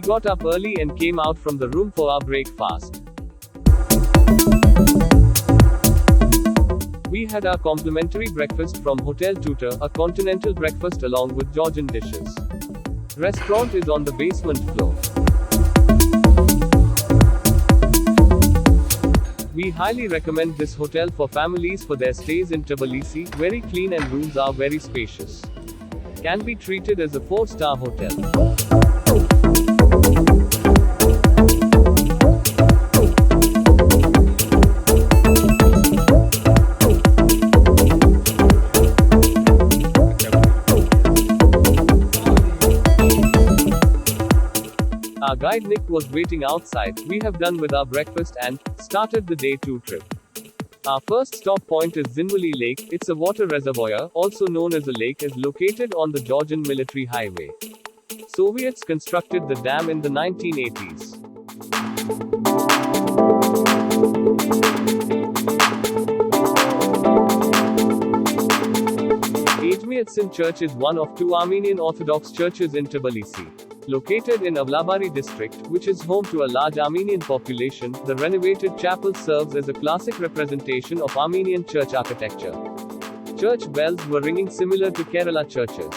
got up early and came out from the room for our breakfast. We had our complimentary breakfast from Hotel Tutor, a continental breakfast along with Georgian dishes. Restaurant is on the basement floor. We highly recommend this hotel for families for their stays in Tbilisi. Very clean and rooms are very spacious. Can be treated as a 4-star hotel. Our guide Nick was waiting outside. We have done with our breakfast and started the day 2 trip. Our first stop point is Zhinvali Lake. It's a water reservoir, also known as a lake, is located on the Georgian military highway. Soviets constructed the dam in the 1980s. Ajmiatsin Church is one of 2 Armenian Orthodox churches in Tbilisi. Located in Avlabari district, which is home to a large Armenian population, the renovated chapel serves as a classic representation of Armenian church architecture. Church bells were ringing similar to Kerala churches.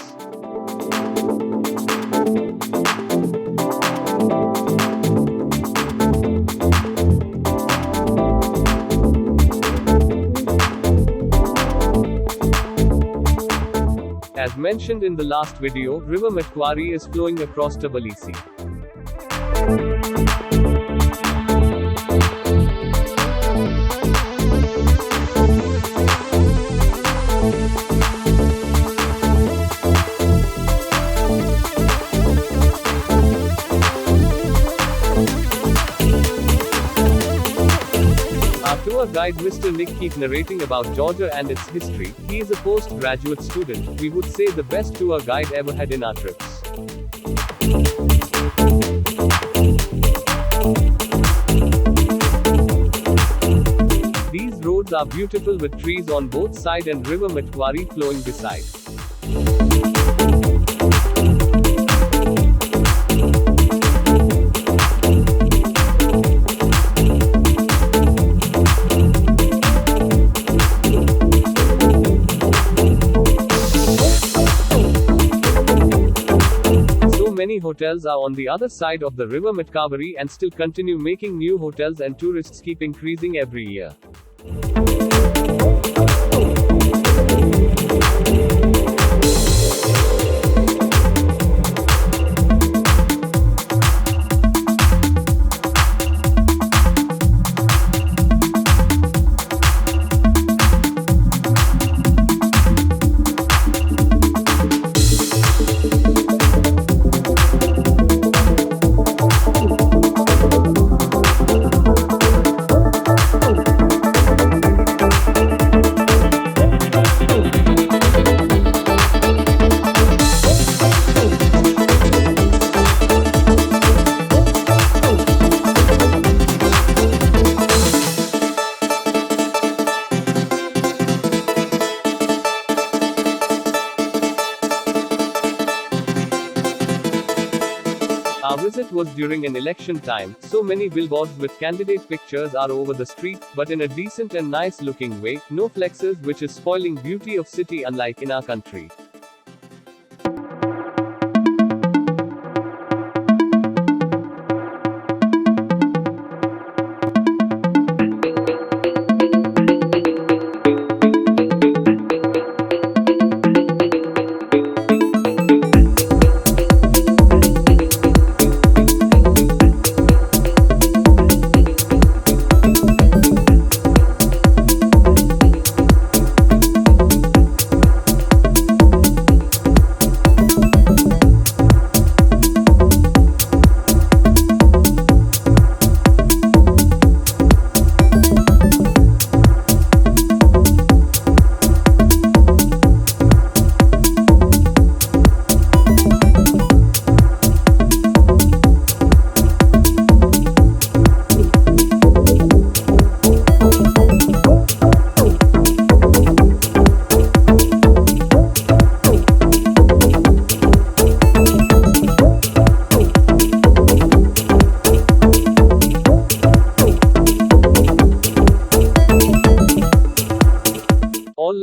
As mentioned in the last video, River Metkwari is flowing across Tbilisi. Tour guide Mr. Nick keep narrating about Georgia and its history. He is a postgraduate student. We would say the best tour guide ever had in our trips. These roads are beautiful with trees on both sides and River Metkwari flowing beside. Many hotels are on the other side of the River Metkwari and still continue making new hotels, and tourists keep increasing every year. Our visit was during an election time, so many billboards with candidate pictures are over the street, but in a decent and nice looking way, no flexes, which is spoiling beauty of city unlike in our country.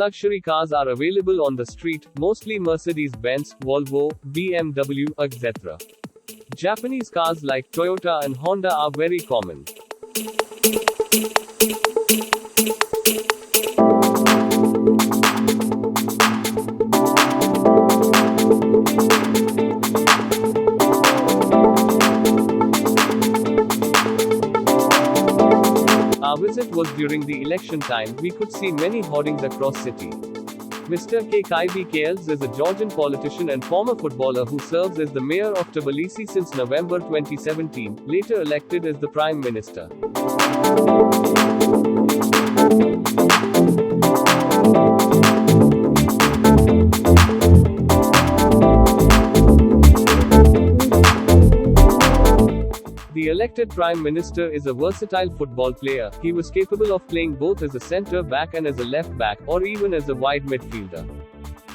luxury cars are available on the street, mostly Mercedes-Benz, Volvo, BMW, etc. Japanese cars like Toyota and Honda are very common. Our visit was during the election time. We could see many hoardings across city. Mr. KKBKLs is a Georgian politician and former footballer who serves as the mayor of Tbilisi since November 2017, later elected as the prime minister. The elected Prime Minister is a versatile football player. He was capable of playing both as a centre back and as a left back, or even as a wide midfielder.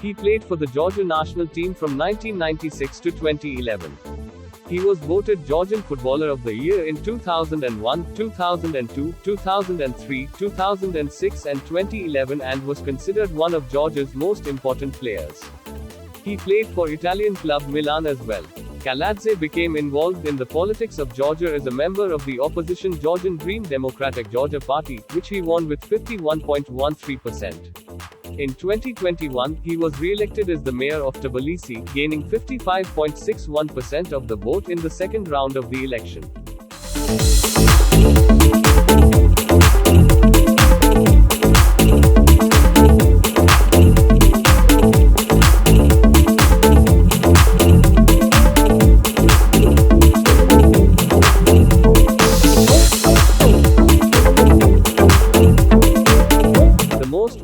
He played for the Georgia national team from 1996 to 2011. He was voted Georgian Footballer of the Year in 2001, 2002, 2003, 2006 and 2011 and was considered one of Georgia's most important players. He played for Italian club Milan as well. Kaladze became involved in the politics of Georgia as a member of the opposition Georgian Dream Democratic Georgia Party, which he won with 51.13%. In 2021, he was re-elected as the mayor of Tbilisi, gaining 55.61% of the vote in the second round of the election.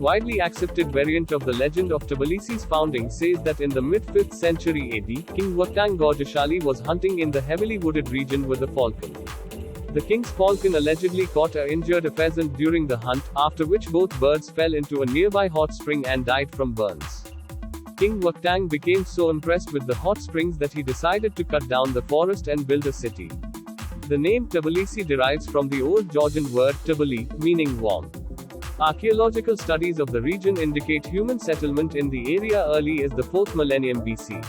Widely accepted variant of the legend of Tbilisi's founding says that in the mid-5th century AD, King Waktang Gojashali was hunting in the heavily wooded region with a falcon. The king's falcon allegedly caught or injured a peasant during the hunt, after which both birds fell into a nearby hot spring and died from burns. King Waktang became so impressed with the hot springs that he decided to cut down the forest and build a city. The name Tbilisi derives from the Old Georgian word Tbili, meaning warm. Archaeological studies of the region indicate human settlement in the area early as the 4th millennium BC.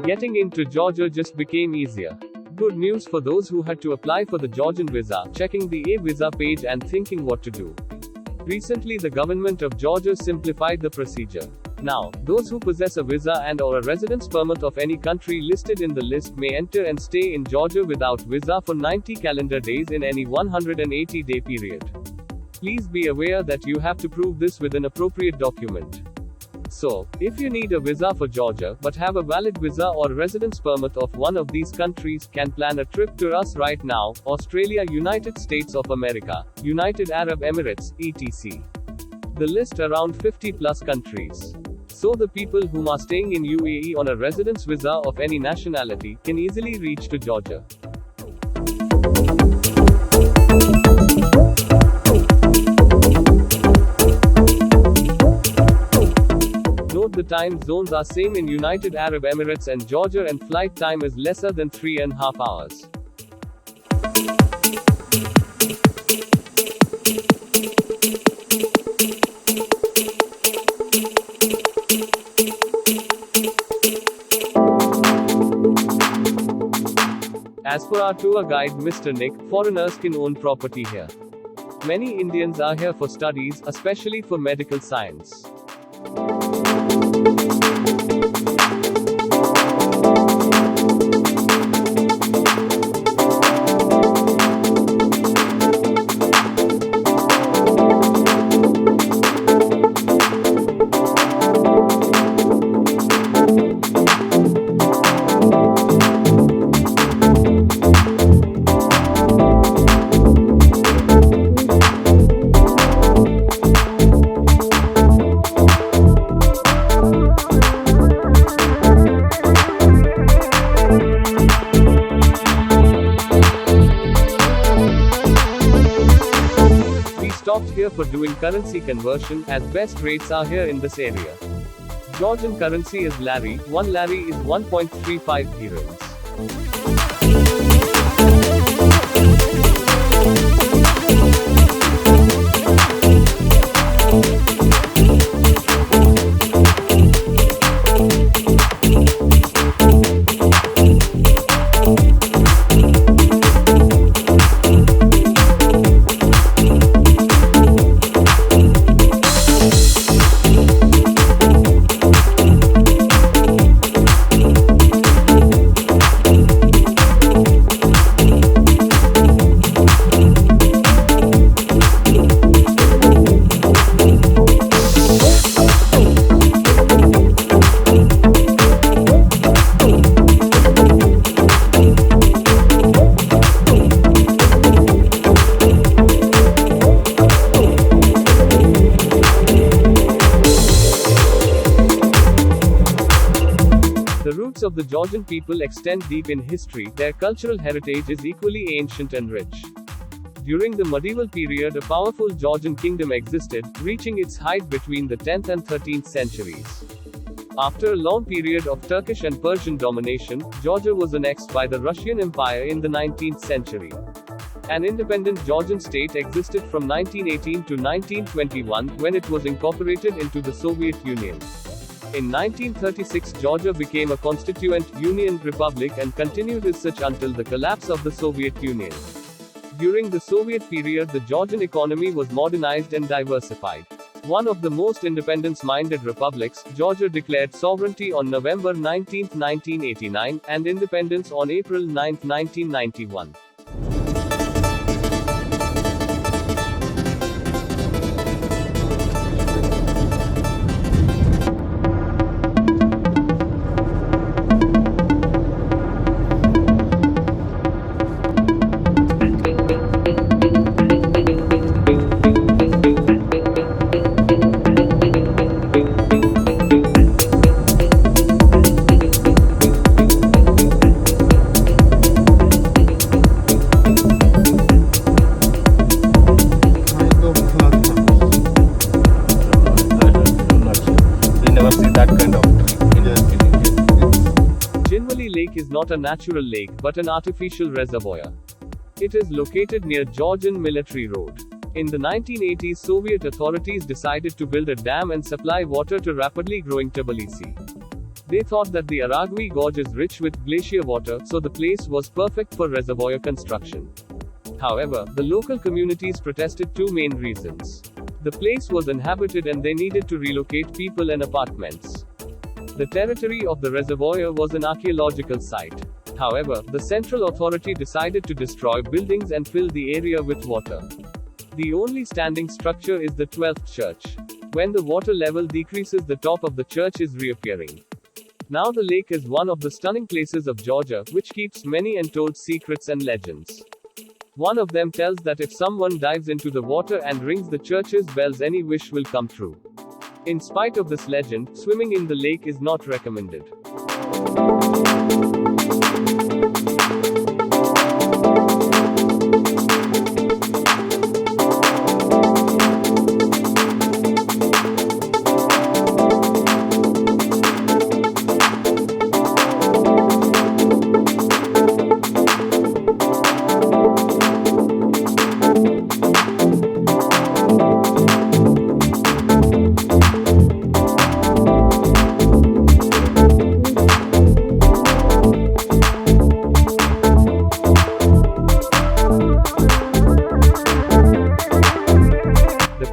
Getting into Georgia just became easier. Good news for those who had to apply for the Georgian visa, checking the e-visa page and thinking what to do. Recently the government of Georgia simplified the procedure. Now, those who possess a visa and/or a residence permit of any country listed in the list may enter and stay in Georgia without visa for 90 calendar days in any 180-day period. Please be aware that you have to prove this with an appropriate document. So, if you need a visa for Georgia but have a valid visa or residence permit of one of these countries, can plan a trip to us right now: Australia, United States of America, United Arab Emirates, etc. The list around 50 plus countries. So the people whom are staying in UAE on a residence visa of any nationality can easily reach to Georgia. The time zones are same in United Arab Emirates and Georgia, and flight time is lesser than 3.5 hours. As per our tour guide Mr. Nick, foreigners can own property here. Many Indians are here for studies, especially for medical science. area for doing currency conversion, as best rates are here in this area. Georgian currency is lari. 1 lari is 1.35 dirhams. The roots of the Georgian people extend deep in history. Their cultural heritage is equally ancient and rich. During the medieval period, a powerful Georgian kingdom existed, reaching its height between the 10th and 13th centuries. After a long period of Turkish and Persian domination, Georgia was annexed by the Russian Empire in the 19th century. An independent Georgian state existed from 1918 to 1921, when it was incorporated into the Soviet Union. In 1936, Georgia became a constituent Union republic and continued as such until the collapse of the Soviet Union. During the Soviet period, the Georgian economy was modernized and diversified. One of the most independence-minded republics, Georgia declared sovereignty on November 19, 1989, and independence on April 9, 1991. Zhinvali Lake is not a natural lake, but an artificial reservoir. It is located near Georgian Military Road. In the 1980s, Soviet authorities decided to build a dam and supply water to rapidly growing Tbilisi. They thought that the Aragvi Gorge is rich with glacier water, so the place was perfect for reservoir construction. However, the local communities protested two main reasons. The place was inhabited and they needed to relocate people and apartments. The territory of the reservoir was an archaeological site. However, the central authority decided to destroy buildings and fill the area with water. The only standing structure is the 12th church. When the water level decreases, the top of the church is reappearing. Now the lake is one of the stunning places of Georgia, which keeps many untold secrets and legends. One of them tells that if someone dives into the water and rings the church's bells, any wish will come true. In spite of this legend, swimming in the lake is not recommended.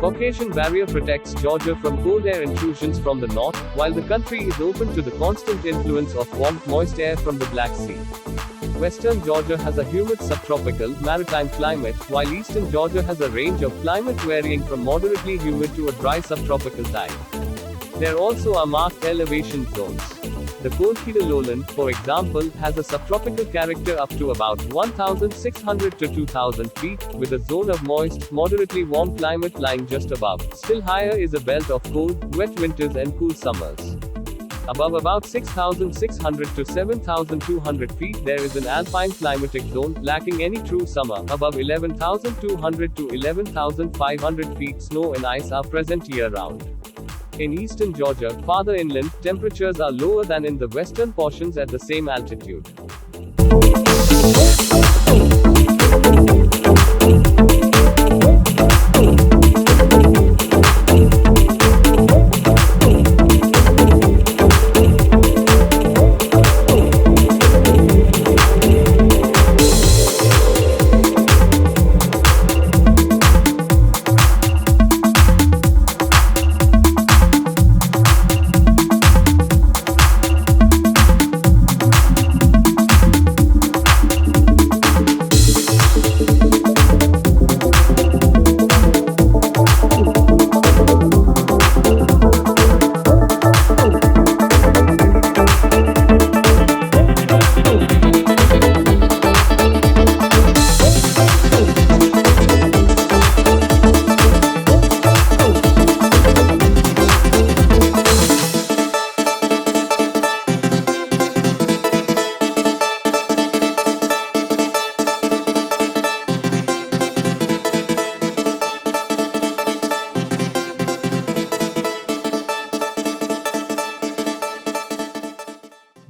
Caucasian barrier protects Georgia from cold air intrusions from the north, while the country is open to the constant influence of warm, moist air from the Black Sea. Western Georgia has a humid subtropical, maritime climate, while eastern Georgia has a range of climate varying from moderately humid to a dry subtropical type. There also are marked elevation zones. The Kolkhida lowland, for example, has a subtropical character up to about 1,600 to 2,000 feet, with a zone of moist, moderately warm climate lying just above. Still higher is a belt of cold, wet winters and cool summers. Above about 6,600 to 7,200 feet, there is an alpine climatic zone, lacking any true summer. Above 11,200 to 11,500 feet, snow and ice are present year-round. In eastern Georgia, farther inland, temperatures are lower than in the western portions at the same altitude.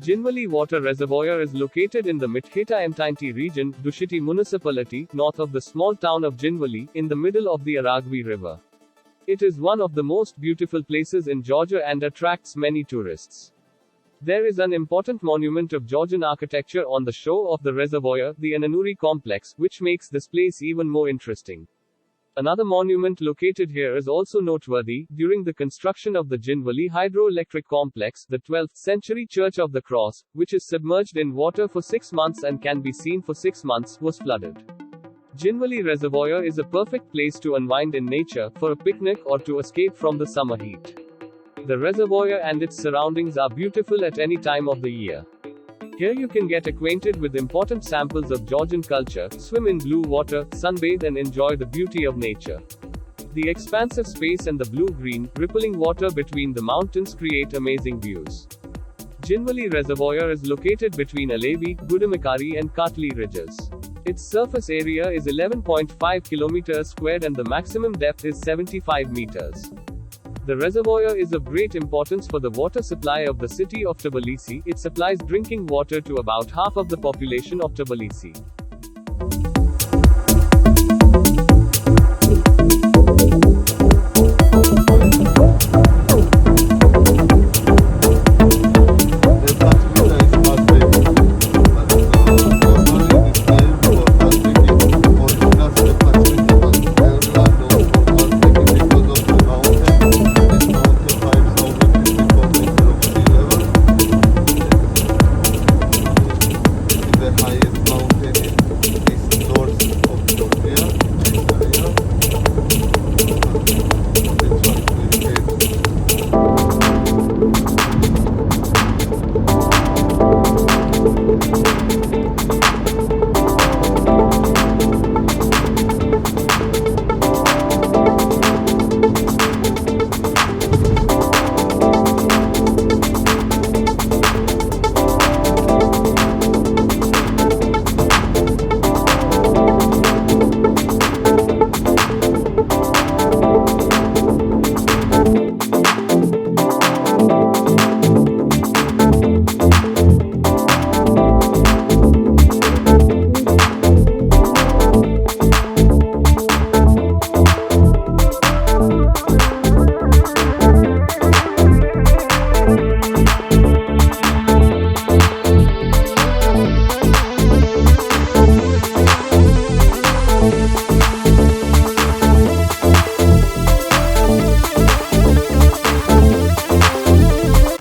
Zhinvali Water Reservoir is located in the Mitheta-Mtinti region, Dushiti municipality, north of the small town of Zhinvali, in the middle of the Aragvi River. It is one of the most beautiful places in Georgia and attracts many tourists. There is an important monument of Georgian architecture on the shore of the reservoir, the Ananuri complex, which makes this place even more interesting. Another monument located here is also noteworthy. During the construction of the Zhinvali hydroelectric complex, the 12th century Church of the Cross, which is submerged in water for 6 months and can be seen for 6 months, was flooded. Zhinvali Reservoir is a perfect place to unwind in nature, for a picnic, or to escape from the summer heat. The reservoir and its surroundings are beautiful at any time of the year. Here you can get acquainted with important samples of Georgian culture, swim in blue water, sunbathe and enjoy the beauty of nature. The expansive space and the blue-green, rippling water between the mountains create amazing views. Zhinvali Reservoir is located between Alevi, Gudamakari and Katli ridges. Its surface area is 11.5 kilometers squared and the maximum depth is 75 meters. The reservoir is of great importance for the water supply of the city of Tbilisi. It supplies drinking water to about half of the population of Tbilisi.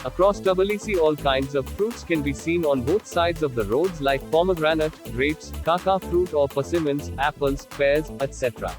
Across Tbilisi, all kinds of fruits can be seen on both sides of the roads like pomegranate, grapes, kaka fruit or persimmons, apples, pears, etc.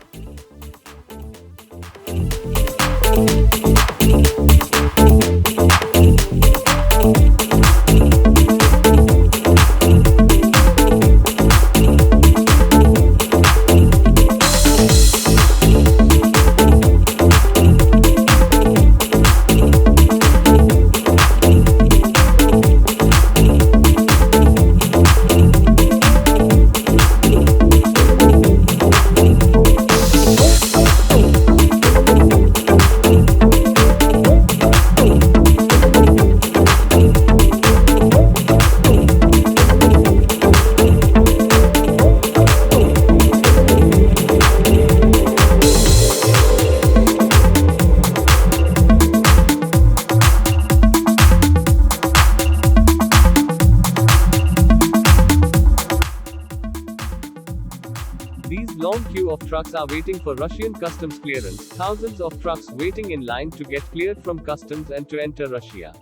of trucks are waiting for Russian customs clearance, thousands of trucks waiting in line to get cleared from customs and to enter Russia.